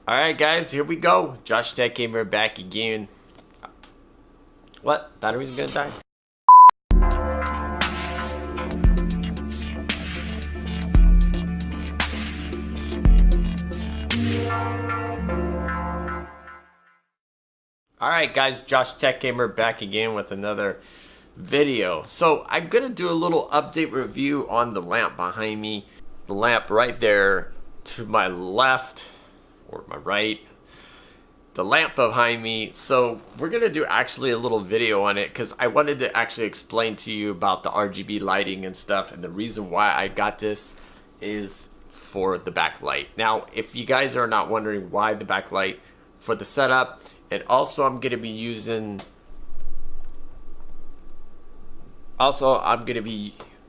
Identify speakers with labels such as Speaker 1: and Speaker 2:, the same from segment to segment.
Speaker 1: Alright guys, here we go. Josh Tech Gamer back again. What? Battery's gonna die? Alright guys, Josh Tech Gamer back again with another video. So I'm gonna do a little update review on the lamp behind me. The lamp right there to my left or my right, the lamp behind me. So we're gonna do actually a little video on it because I wanted to actually explain to you about the RGB lighting and stuff, and the reason why I got this is for the backlight. Now if you guys are not wondering why the backlight, for the setup, and also I'm gonna be using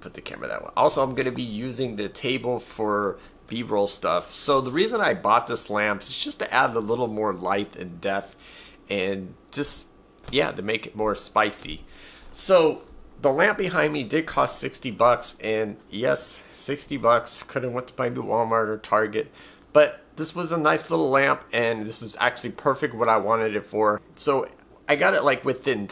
Speaker 1: put the camera that way. Also, I'm going to be using the table for B-roll stuff. So the reason I bought this lamp is just to add a little more light and depth, and just, yeah, to make it more spicy. So the lamp behind me did cost 60 bucks, and yes, 60 bucks. Could have went to maybe Walmart or Target, but this was a nice little lamp, and this is actually perfect what I wanted it for. So I got it like within,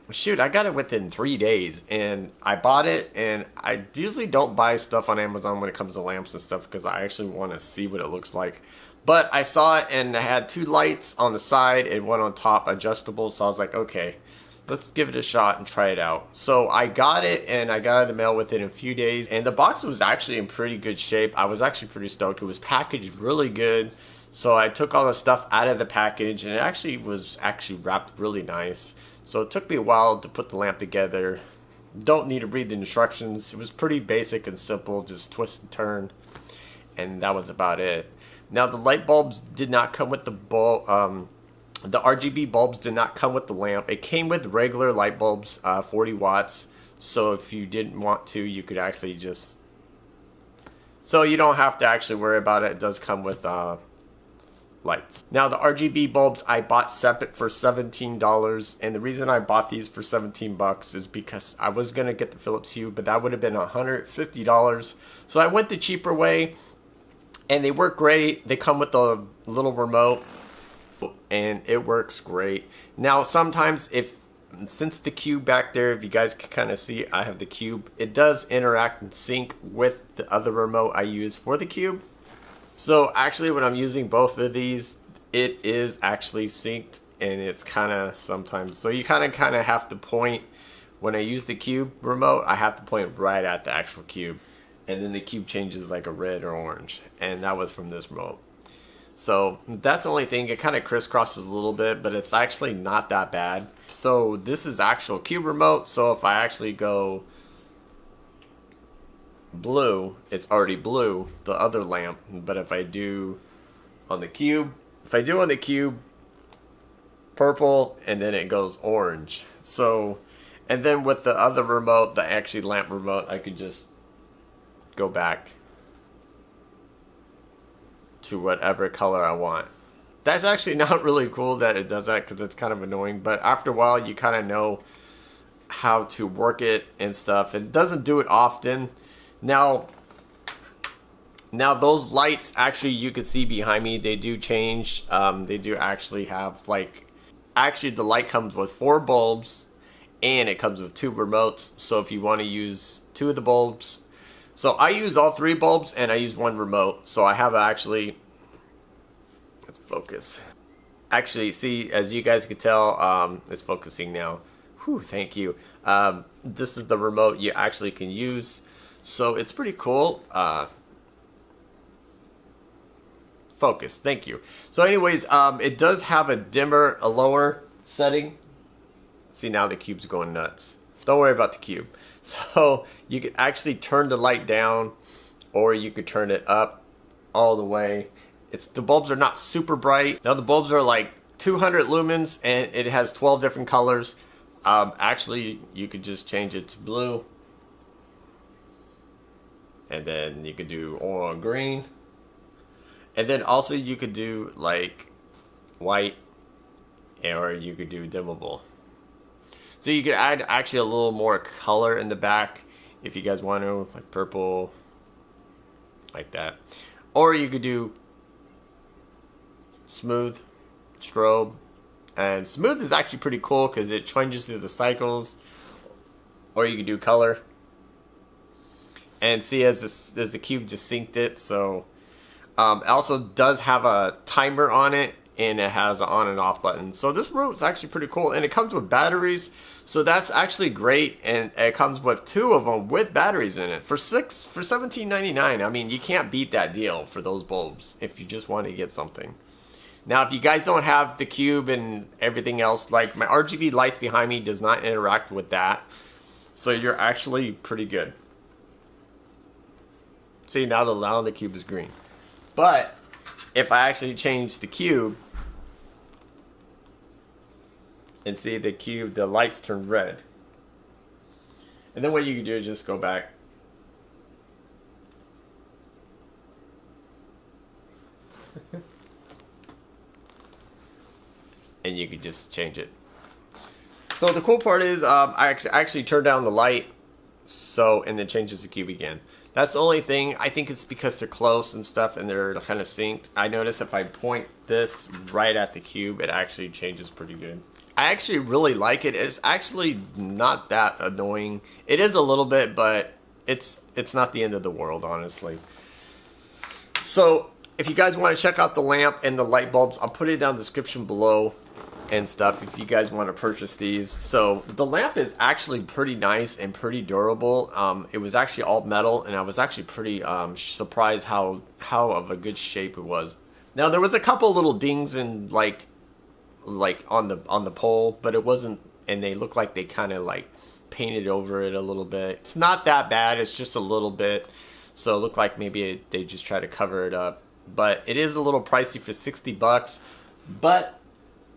Speaker 1: I got it within 3 days, and I bought it. And I usually don't buy stuff on Amazon when it comes to lamps and stuff because I actually want to see what it looks like. But I saw it, and it had two lights on the side and one on top, adjustable. So I was like, okay, let's give it a shot and try it out. So I got it, and I got it in the mail within a few days, and the box was actually in pretty good shape. I was actually pretty stoked. It was packaged really good. So I took all the stuff out of the package, and it actually was wrapped really nice. So it took me a while to put the lamp together. Don't need to read the instructions. It was pretty basic and simple, just twist and turn, and that was about it. Now the light bulbs did not come with the the RGB bulbs did not come with the lamp. It came with regular light bulbs, 40 watts. So if you didn't want to, you could actually just, so you don't have to actually worry about it. It does come with lights. Now the RGB bulbs I bought separate for $17, and the reason I bought these for 17 bucks is because I was gonna get the Philips Hue, but that would have been $150. So I went the cheaper way, and they work great. They come with a little remote, and it works great. Now sometimes since the cube back there, if you guys can kind of see, I have the cube, it does interact and sync with the other remote I use for the cube. So actually when I'm using both of these, it is actually synced, and it's kind of sometimes, so you kind of have to point, when I use the cube remote, I have to point right at the actual cube, and then the cube changes like a red or orange, and that was from this remote. So that's the only thing. It kind of crisscrosses a little bit, but it's actually not that bad. So this is actual cube remote, so if I actually go blue, it's already blue, the other lamp. But if I do on the cube, purple, and then it goes orange. So, and then with the other remote, the actually lamp remote, I could just go back to whatever color I want. That's actually not really cool that it does that, because it's kind of annoying, but after a while you kind of know how to work it and stuff. It doesn't do it often. Now those lights, actually, you can see behind me, they do change. They do actually have, like, actually the light comes with 4 bulbs, and it comes with 2 remotes. So if you want to use 2 of the bulbs, so I use all 3 bulbs, and I use 1 remote. So I have actually, let's focus. Actually, see, as you guys can tell, it's focusing now. Whew, thank you. This is the remote you actually can use. So it's pretty cool. Focus, thank you. So anyways, it does have a dimmer, a lower setting. See, now the cube's going nuts. Don't worry about the cube. So you could actually turn the light down, or you could turn it up all the way. The bulbs are not super bright. Now the bulbs are like 200 lumens, and it has 12 different colors. Actually, you could just change it to blue. And then you could do orange, green, and then also you could do like white, or you could do dimmable. So you could add actually a little more color in the back if you guys want to, like purple, like that. Or you could do smooth, strobe. And smooth is actually pretty cool because it changes through the cycles. Or you can do color. And see, as the cube just synced it. So it also does have a timer on it. And it has an on and off button. So this remote is actually pretty cool. And it comes with batteries. So that's actually great. And it comes with 2 of them with batteries in it. For $17.99. I mean, you can't beat that deal for those bulbs if you just want to get something. Now, if you guys don't have the cube and everything else, like my RGB lights behind me does not interact with that. So you're actually pretty good. See, now the cube is green. But if I actually change the cube and see the cube, the lights turn red. And then what you can do is just go back. And you can just change it. So the cool part is I actually turn down the light, so, and then changes the cube again. That's the only thing. I think it's because they're close and stuff and they're kind of synced. I notice if I point this right at the cube, it actually changes pretty good. I actually really like it. It's actually not that annoying. It is a little bit, but it's not the end of the world, honestly. So if you guys want to check out the lamp and the light bulbs, I'll put it down in the description below and stuff if you guys want to purchase these. So the lamp is actually pretty nice and pretty durable. It was actually all metal, and I was actually pretty surprised how of a good shape it was. Now there was a couple little dings in like on the pole, but it wasn't, and they look like they kind of like painted over it a little bit. It's not that bad, it's just a little bit, so it looked like maybe they just try to cover it up. But it is a little pricey for 60 bucks, but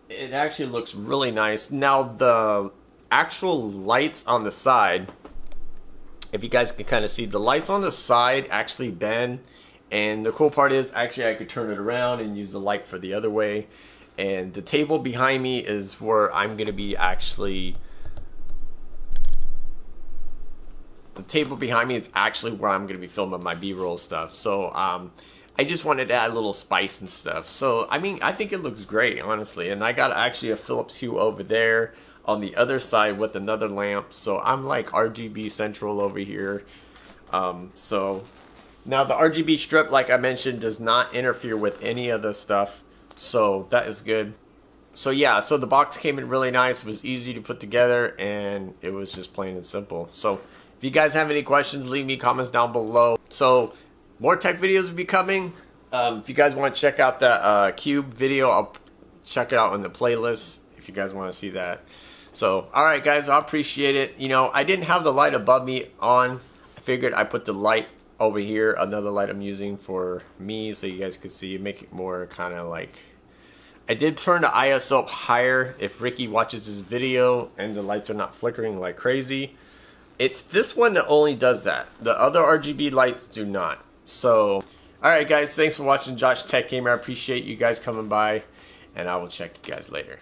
Speaker 1: it actually looks really nice. Now the actual lights on the side, if you guys can kind of see, the lights on the side actually bend, and the cool part is actually I could turn it around and use the light for the other way. And the table behind me is where I'm gonna be actually, the table behind me is actually where I'm gonna be filming my B-roll stuff. So I just wanted to add a little spice and stuff. So, I mean, I think it looks great, honestly. And I got actually a Philips Hue over there on the other side with another lamp. So, I'm like RGB central over here. So, now the RGB strip, like I mentioned, does not interfere with any of the stuff. So, that is good. So, yeah. So, the box came in really nice. It was easy to put together. And it was just plain and simple. So, if you guys have any questions, leave me comments down below. So, more tech videos will be coming. If you guys want to check out that cube video, I'll check it out in the playlist if you guys want to see that. So, alright guys, I appreciate it. You know, I didn't have the light above me on. I figured I put the light over here, another light I'm using for me, so you guys could see, make it more kind of like... I did turn the ISO up higher if Ricky watches this video and the lights are not flickering like crazy. It's this one that only does that. The other RGB lights do not. So, alright guys, thanks for watching Josh Tech Gamer. I appreciate you guys coming by, and I will check you guys later.